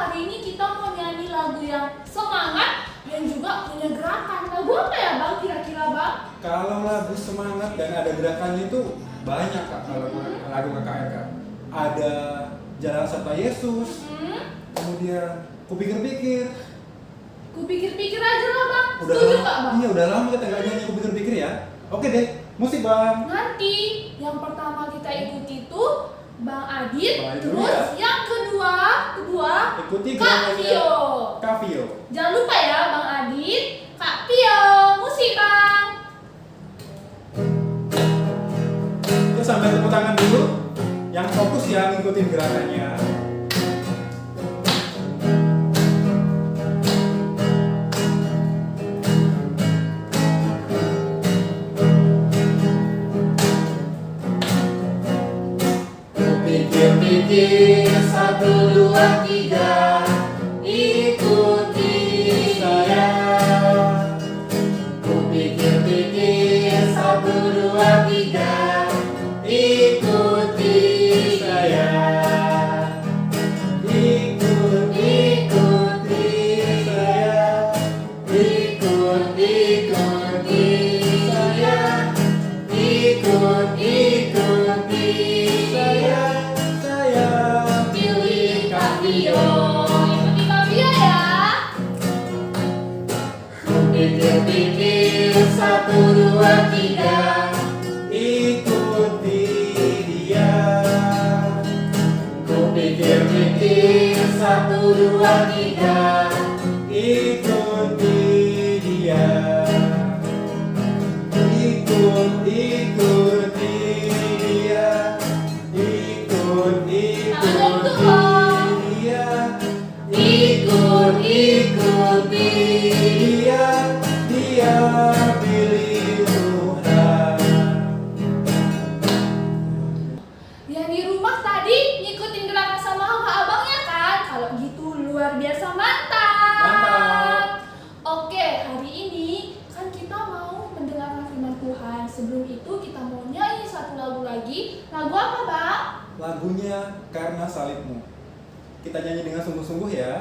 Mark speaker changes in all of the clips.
Speaker 1: hari ini kita mau nyanyi lagu yang semangat dan juga punya gerakan. Lagu apa ya Bang kira-kira Bang?
Speaker 2: Kalau lagu semangat dan ada gerakannya itu banyak Kak, kalau lagu KKR Kak. Ada Jalan Serta Yesus, kemudian Kupikir-pikir.
Speaker 1: Kupikir-pikir aja lah Bang.
Speaker 2: Udah
Speaker 1: Setuju
Speaker 2: lama,
Speaker 1: nggak Bang?
Speaker 2: iya udah lama kita nggak nyanyi Kupikir-pikir ya. Oke deh, musik Bang.
Speaker 1: Nanti yang pertama kita ikuti itu Bang Adit,
Speaker 2: Bang Adit dulu
Speaker 1: terus
Speaker 2: ya.
Speaker 1: yang kedua
Speaker 2: Ikuti
Speaker 1: Kak
Speaker 2: gerakannya
Speaker 1: Vio.
Speaker 2: Kak Vio.
Speaker 1: Jangan lupa ya Bang Adit, Kak Vio, musik Bang.
Speaker 2: Kita sambil tepuk tangan dulu. Yang fokus ya ngikutin gerakannya.
Speaker 3: Pikir-pikir 1, 2, 3 ikuti saya. Ku pikir-pikir 1, 2, 3 ikuti saya. Ikuti saya. Ikuti saya. Ikuti saya. Pilih Kak Vio.
Speaker 1: Ikuti Kak Vio ya.
Speaker 3: Ku pikir-pikir 1, 2, 3
Speaker 2: Ikuti dia.
Speaker 3: Ku pikir-pikir 1, 2, 3
Speaker 2: Ikuti dia. Ikuti dia. Ikuti dia.
Speaker 3: Ikuti
Speaker 2: Dia pilih Tuhan.
Speaker 1: Yang di rumah tadi ngikutin gerakan sama abangnya kan? Kalau gitu luar biasa mantap.
Speaker 2: Mantap.
Speaker 1: Oke, hari ini kan kita mau mendengarkan firman Tuhan. Sebelum itu kita mau nyanyi satu lagu lagi. Lagu apa Bang?
Speaker 2: Lagunya Karena Salibmu. Kita nyanyi dengan sungguh-sungguh ya.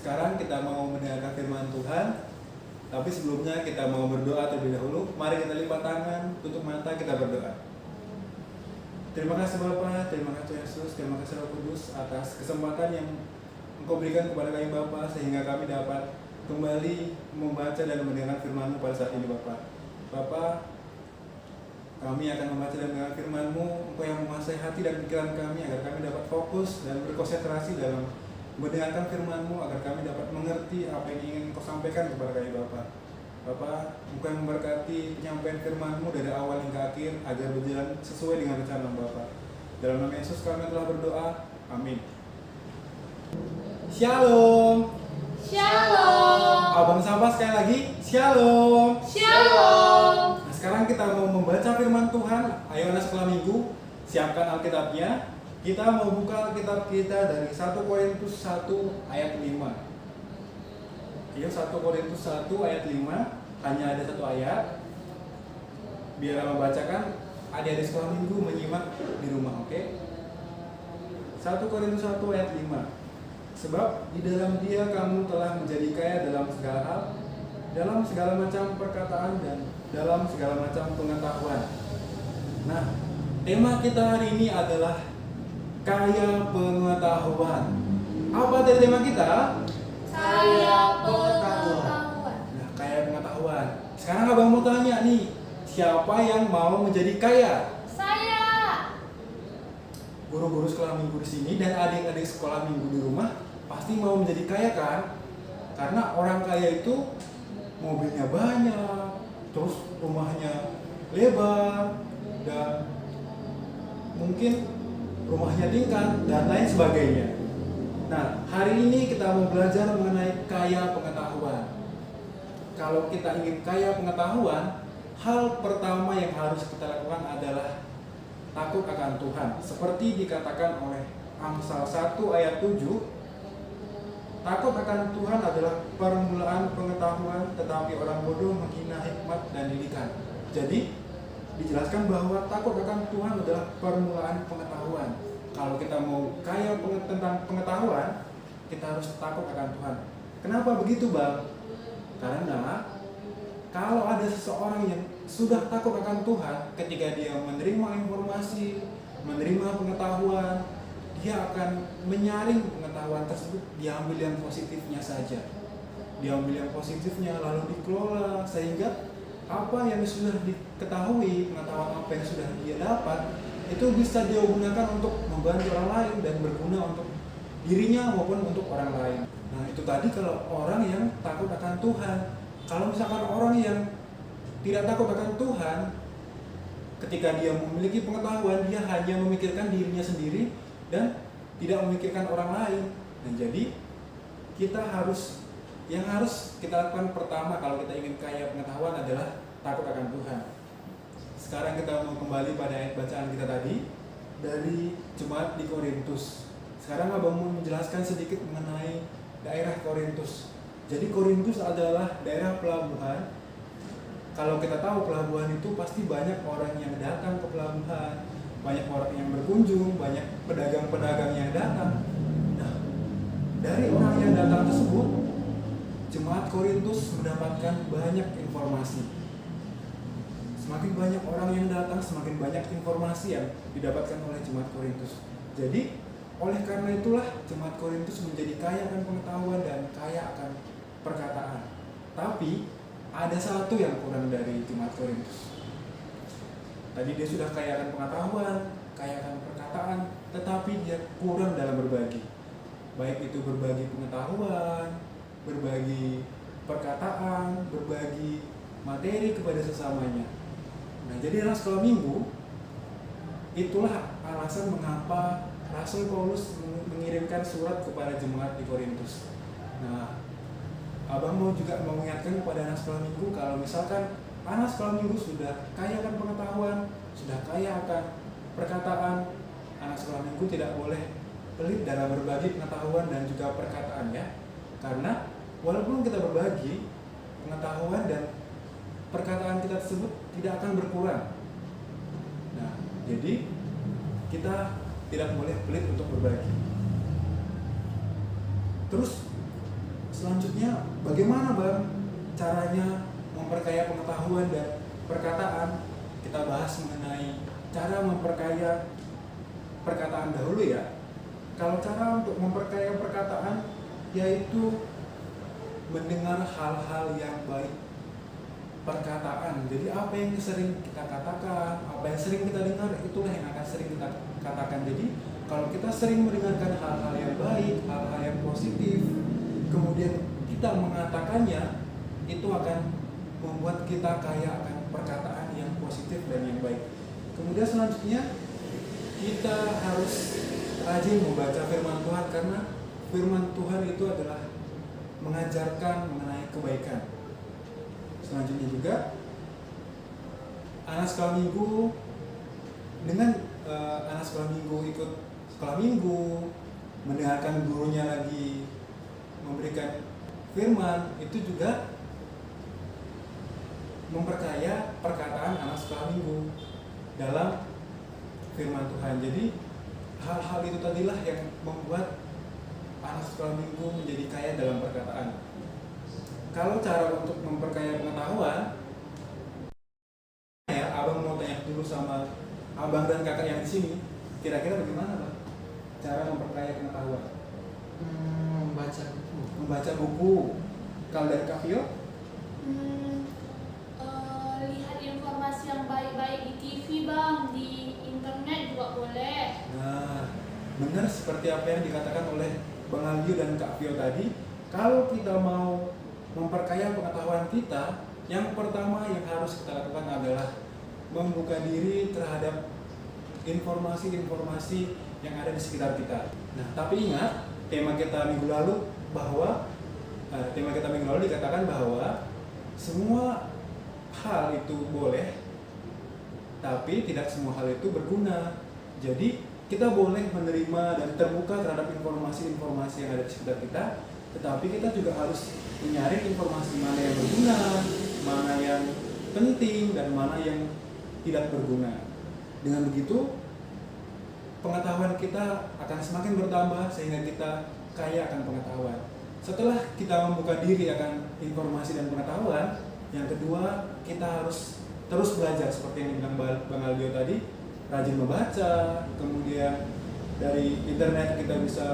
Speaker 2: sekarang kita mau mendengarkan firman Tuhan. Tapi sebelumnya kita mau berdoa terlebih dahulu. Mari kita lipat tangan, tutup mata, kita berdoa. Terima kasih Bapa, terima kasih Yesus, terima kasih Roh Kudus atas kesempatan yang Engkau berikan kepada kami Bapa, sehingga kami dapat kembali membaca dan mendengar firman-Mu pada saat ini Bapa. Bapa, kami akan membaca dan mendengar firman-Mu, Engkau yang menguasai hati dan pikiran kami, agar kami dapat fokus dan berkonsentrasi dalam mendengarkan firman-Mu, agar kami dapat mengerti apa yang ingin Engkau sampaikan kepada kami Bapa. Bapa, Engkau yang memberkati penyampaian firman-Mu dari awal hingga akhir, agar berjalan sesuai dengan rencana Bapa. Dalam nama Yesus kami telah berdoa, amin. Shalom.
Speaker 1: Shalom.
Speaker 2: Abang Sapa sekali lagi, Shalom.
Speaker 1: Shalom.
Speaker 2: Nah, sekarang kita mau membaca firman Tuhan. Ayo anak sekolah minggu, siapkan Alkitabnya. Kita mau buka Alkitab kita dari 1 Korintus 1 ayat 5. Iya, 1 Korintus 1 ayat 5. Hanya ada satu ayat. Biar membacakan, adik-adik sekolah minggu menyimak di rumah, oke? 1 Korintus 1 ayat 5. Sebab di dalam Dia kamu telah menjadi kaya dalam segala hal, dalam segala macam perkataan dan dalam segala macam pengetahuan. Nah, tema kita hari ini adalah kaya pengetahuan. Apa dari tema kita?
Speaker 1: Kaya pengetahuan.
Speaker 2: Nah, kaya pengetahuan. Sekarang abang mau tanya nih, siapa yang mau menjadi kaya?
Speaker 1: Saya.
Speaker 2: Guru-guru sekolah minggu di sini dan adik-adik sekolah minggu di rumah pasti mau menjadi kaya kan? Karena orang kaya itu mobilnya banyak, terus rumahnya lebar, dan mungkin rumahnya tingkat, dan lain sebagainya. Nah, hari ini kita mau belajar mengenai kaya pengetahuan. Kalau kita ingin kaya pengetahuan, hal pertama yang harus kita lakukan adalah takut akan Tuhan. Seperti dikatakan oleh Amsal 1 ayat 7, takut akan Tuhan adalah permulaan pengetahuan, tetapi orang bodoh menghina hikmat dan didikan. Jadi, dijelaskan bahwa takut akan Tuhan adalah permulaan pengetahuan. Kalau kita mau kaya tentang pengetahuan, kita harus takut akan Tuhan. Kenapa begitu, Bang? Karena kalau ada seseorang yang sudah takut akan Tuhan, ketika dia menerima informasi, menerima pengetahuan, dia akan menyaring pengetahuan tersebut, diambil yang positifnya saja. Diambil yang positifnya lalu dikelola, sehingga apa yang sudah diketahui, pengetahuan apa yang sudah dia dapat, itu bisa dia gunakan untuk membantu orang lain dan berguna untuk dirinya maupun untuk orang lain. Nah, itu tadi kalau orang yang takut akan Tuhan. Kalau misalkan orang yang tidak takut akan Tuhan, ketika dia memiliki pengetahuan, dia hanya memikirkan dirinya sendiri dan tidak memikirkan orang lain. Dan jadi yang harus kita lakukan pertama kalau kita ingin kaya pengetahuan adalah takut akan Tuhan. Sekarang kita mau kembali pada ayat bacaan kita tadi dari jemaat di Korintus. Sekarang abang mau menjelaskan sedikit mengenai daerah Korintus. Jadi Korintus adalah daerah pelabuhan. Kalau kita tahu pelabuhan itu pasti banyak orang yang datang ke pelabuhan, banyak orang yang berkunjung, banyak pedagang-pedagang yang datang. Nah, dari orang yang datang tersebut, jemaat Korintus mendapatkan banyak informasi. Semakin banyak orang yang datang, semakin banyak informasi yang didapatkan oleh jemaat Korintus. Jadi, oleh karena itulah jemaat Korintus menjadi kaya akan pengetahuan dan kaya akan perkataan. Tapi, ada satu yang kurang dari jemaat Korintus. Tadi dia sudah kaya akan pengetahuan, kaya akan perkataan, tetapi dia kurang dalam berbagi. Baik itu berbagi pengetahuan, berbagi perkataan, berbagi materi kepada sesamanya. Nah, jadi anak sekolah minggu, itulah alasan mengapa Rasul Paulus mengirimkan surat kepada jemaat di Korintus. Nah, abang mau juga mengingatkan kepada anak sekolah minggu, kalau misalkan anak sekolah minggu sudah kaya akan pengetahuan, sudah kaya akan perkataan, anak sekolah minggu tidak boleh pelit dalam berbagi pengetahuan dan juga perkataan ya. Karena walaupun kita berbagi pengetahuan dan perkataan kita tersebut tidak akan berkurang. Nah, jadi kita tidak boleh pelit untuk berbagi. Terus selanjutnya bagaimana Bang caranya memperkaya pengetahuan dan perkataan? Kita bahas mengenai cara memperkaya perkataan dahulu ya. Kalau cara untuk memperkaya perkataan yaitu mendengar hal-hal yang baik. Perkataan, jadi apa yang sering kita katakan, apa yang sering kita dengar, itulah yang akan sering kita katakan. Jadi kalau kita sering mendengarkan hal-hal yang baik, hal-hal yang positif, kemudian kita mengatakannya, itu akan membuat kita kaya akan perkataan yang positif dan yang baik. Kemudian selanjutnya kita harus rajin membaca firman Tuhan, karena firman Tuhan itu adalah mengajarkan mengenai kebaikan. Selanjutnya juga anak sekolah minggu, dengan anak sekolah minggu ikut sekolah minggu, mendengarkan gurunya lagi memberikan firman, itu juga memperkaya perkataan anak sekolah minggu dalam firman Tuhan. Jadi hal-hal itu tadilah yang membuat anak sekolah minggu menjadi kaya dalam perkataan. Kalau cara untuk memperkaya pengetahuan, ya, abang mau tanya dulu sama abang dan kakak yang di sini, kira-kira bagaimana Bang cara memperkaya pengetahuan?
Speaker 3: Membaca buku.
Speaker 2: Membaca buku. Kalau dari Kak Vio?
Speaker 1: Lihat informasi yang baik-baik di TV Bang, di internet juga boleh.
Speaker 2: Nah, benar seperti apa yang dikatakan oleh Bang Aldio dan Kak Vio tadi. Kalau kita mau memperkaya pengetahuan kita, yang pertama yang harus kita lakukan adalah membuka diri terhadap informasi-informasi yang ada di sekitar kita. Nah, tapi ingat, tema kita minggu lalu dikatakan bahwa semua hal itu boleh, tapi tidak semua hal itu berguna. Jadi kita boleh menerima dan terbuka terhadap informasi-informasi yang ada di sekitar kita, tetapi kita juga harus menyaring informasi mana yang berguna, mana yang penting, dan mana yang tidak berguna. Dengan begitu, pengetahuan kita akan semakin bertambah sehingga kita kaya akan pengetahuan. Setelah kita membuka diri akan informasi dan pengetahuan, yang kedua kita harus terus belajar seperti yang dibilang Bang Aldio tadi, rajin membaca, kemudian dari internet kita bisa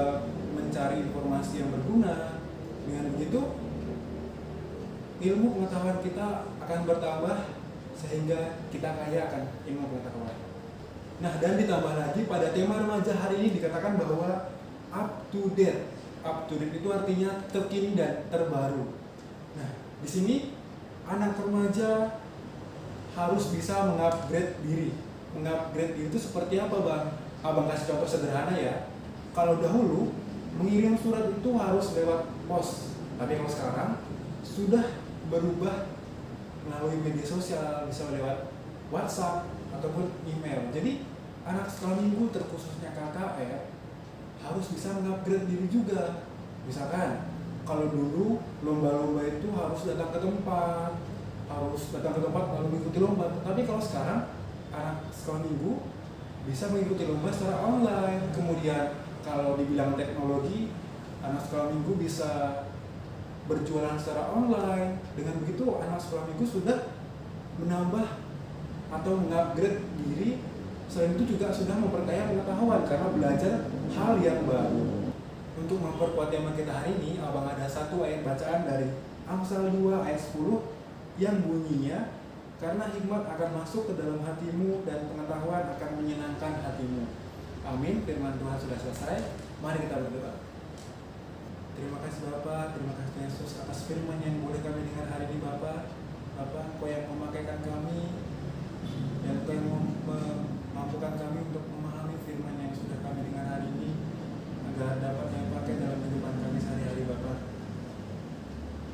Speaker 2: mencari informasi yang berguna. Dengan begitu, ilmu pengetahuan kita akan bertambah sehingga kita kaya akan ilmu pengetahuan. Nah, dan ditambah lagi pada tema remaja hari ini dikatakan bahwa up to date. Up to date itu artinya terkini dan terbaru. Nah, di sini anak remaja harus bisa mengupgrade diri. Mengupgrade diri itu seperti apa Bang? Abang kasih contoh sederhana ya. Kalau dahulu mengirim surat itu harus lewat pos, tapi kalau sekarang sudah berubah melalui media sosial, bisa lewat WhatsApp ataupun email. Jadi anak sekolah minggu terkhususnya KKR harus bisa mengupgrade diri juga. Misalkan kalau dulu lomba-lomba itu harus datang ke tempat lalu mengikuti lomba. Tapi kalau sekarang anak sekolah minggu bisa mengikuti lomba secara online. Kemudian kalau dibilang teknologi, anak sekolah minggu bisa berjualan secara online. Dengan begitu anak sekolah minggu sudah menambah atau mengupgrade diri. Selain itu juga sudah memperkaya pengetahuan karena belajar hal yang baru. Untuk memperkuat tema kita hari ini, abang ada satu ayat bacaan dari Amsal 2 ayat 10 yang bunyinya, karena hikmat akan masuk ke dalam hatimu dan pengetahuan akan menyenangkan hatimu. Amin. Firman Tuhan sudah selesai. Mari kita berdoa. Terima kasih Bapa, terima kasih Yesus atas firman yang boleh kami dengar hari ini Bapa. Bapa, Engkau yang memakaikan kami dan Engkau yang memampukan kami untuk memahami firman yang sudah kami dengar hari ini, agar dapat kami pakai dalam kehidupan kami sehari-hari Bapa.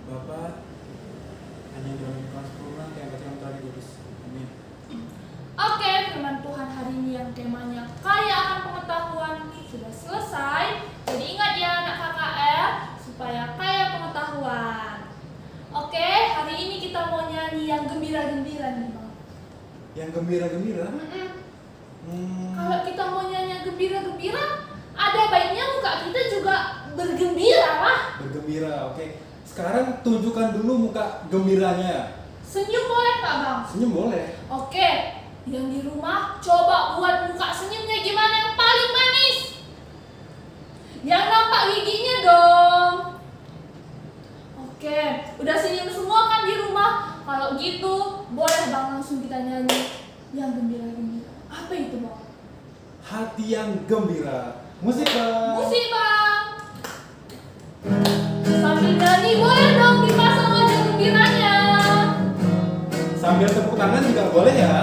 Speaker 2: Bapa, hanya dalam Tuhan sempurna yang kami telah dikudus. Amin.
Speaker 1: Oke, firman Tuhan hari ini yang temanya kaya akan pengetahuan sudah selesai. Jadi ingat ya anak KKR, supaya kaya pengetahuan. Oke, hari ini kita mau nyanyi yang gembira-gembira nih Bang.
Speaker 2: Yang gembira-gembira?
Speaker 1: Kalau kita mau nyanyi yang gembira-gembira, ada baiknya muka kita juga bergembira lah.
Speaker 2: Bergembira gembira. Oke. Sekarang tunjukkan dulu muka gembiranya.
Speaker 1: Senyum boleh nggak Bang?
Speaker 2: Senyum boleh.
Speaker 1: Oke, yang di rumah coba buat muka senyumnya gimana yang paling manis. Yang nampak giginya dong. Oke, udah senyum semua kan di rumah? Kalau gitu, boleh Bang langsung kita nyanyi yang gembira-gembira. Apa itu Bang?
Speaker 2: Hati yang gembira. Musik Bang.
Speaker 1: Musik Bang. Sambil nyanyi boleh dong dipasang aja gembiranya.
Speaker 2: Sambil tepuk tangan juga boleh ya.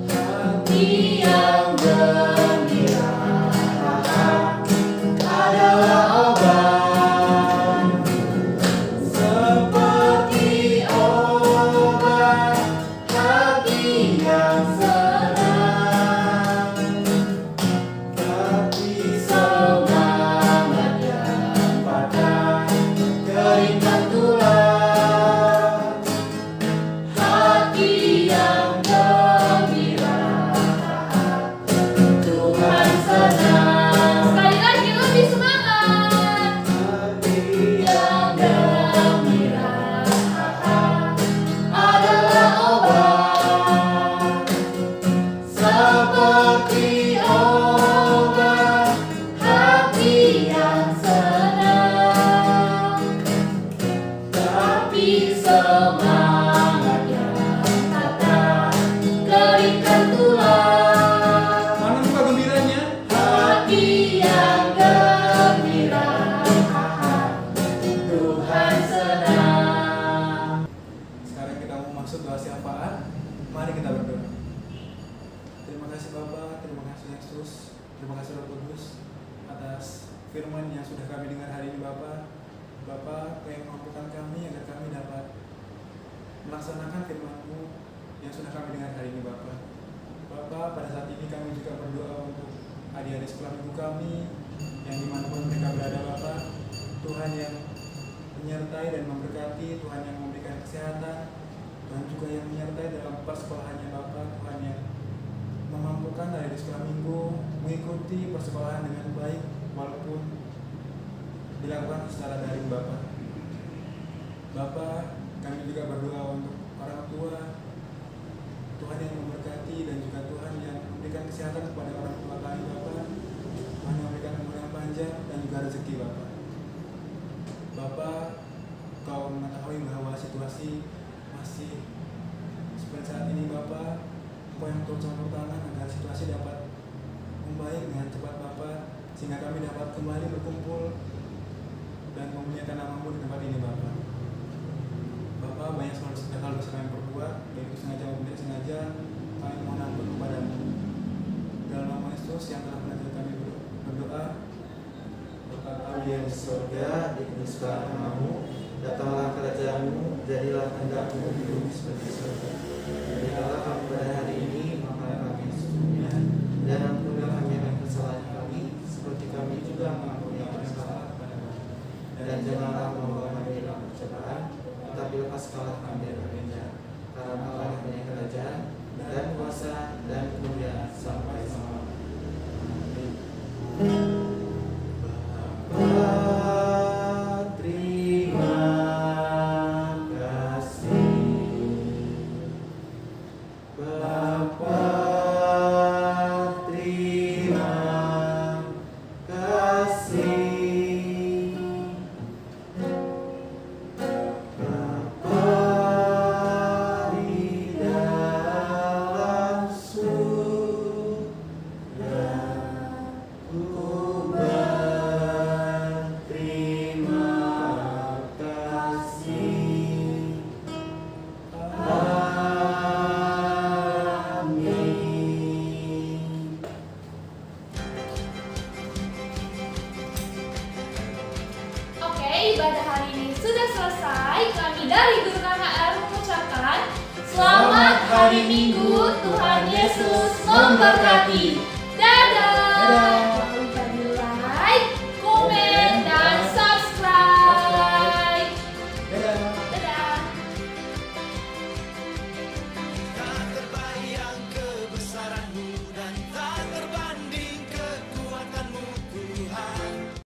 Speaker 1: Hati yang gembira adalah obat, seperti obat hati yang senang, tapi semangat yang patah keringkan tulang. Hati yang gembira Tuhan senang. Sekali lagi lebih semangat. Hati yang gembira adalah obat, seperti obat hati yang senang, tapi semangat yang patah keringkan tulang.
Speaker 2: Mana muka gembiranya?
Speaker 1: Hati yang gembira Tuhan senang.
Speaker 2: Sekarang kita mau masuk doa syafaat. Mari kita berdoa. Terima kasih Bapa, terima kasih Yesus, terima kasih Roh Kudus atas firman yang sudah kami dengar hari ini Bapa. Bapa, yang mampukan kami agar kami dapat melaksanakan firman-Mu yang sudah kami dengar hari ini Bapa. Bapa, pada saat ini kami juga berdoa untuk adik-adik sekolah minggu kami yang dimanapun mereka berada Bapa. Tuhan yang menyertai dan memberkati, Tuhan yang memberikan kesehatan, Tuhan juga yang menyertai dalam persekolahannya Bapa. Tuhan yang memampukan adik sekolah minggu mengikuti persekolahan dengan baik walaupun dilakukan secara daring Bapa. Bapa, kami juga berdoa untuk orang tua, Tuhan yang memberkati dan juga Tuhan yang memberikan kesehatan kepada orang tua kami Bapa. Tuhan yang memberikan umur yang panjang dan juga rezeki Bapa. Bapa, Kau mengetahui bahwa situasi masih seperti saat ini Bapa. Kau yang turut campur tangan agar situasi dapat membaik dengan cepat Bapa, sehingga kami dapat kembali berkumpul dan memuliakan nama-Mu di tempat ini Bapa. Bapa, banyak hal dosa kami perbuat, baik itu sengaja maupun tidak sengaja. Kami mohon ampun kepadamu. Dalam nama Yesus yang telah mengajar kami berdoa. Bapa kami yang di surga, dikuduskanlah nama-Mu, datanglah kerajaan-Mu, jadilah kehendak-Mu di bumi seperti di surga. Berikanlah kami pada hari ini makanan kami yang sesungguhnya, dan ampunilah kami akan kesalahan kami, seperti kami juga mengampuni yang bersalah kepada kami. Dan janganlah membawa kami dalam pencobaan, tetapi lepaskanlah kami dari yang jahat. Karena Allah punya kerajaan dan kuasa dan kemuliaan sampai selama-lamanya. Amin. Bapa, terima kasih. Bapa, terima kasih. Bapa di dalam surga, ku berterima kasih. Amin.
Speaker 1: Oke, ibadah hari ini sudah selesai. Kami dari Guru KHR mengucapkan Selamat Hari Minggu, Tuhan Yesus memberkati. Dadah.
Speaker 2: Dadah.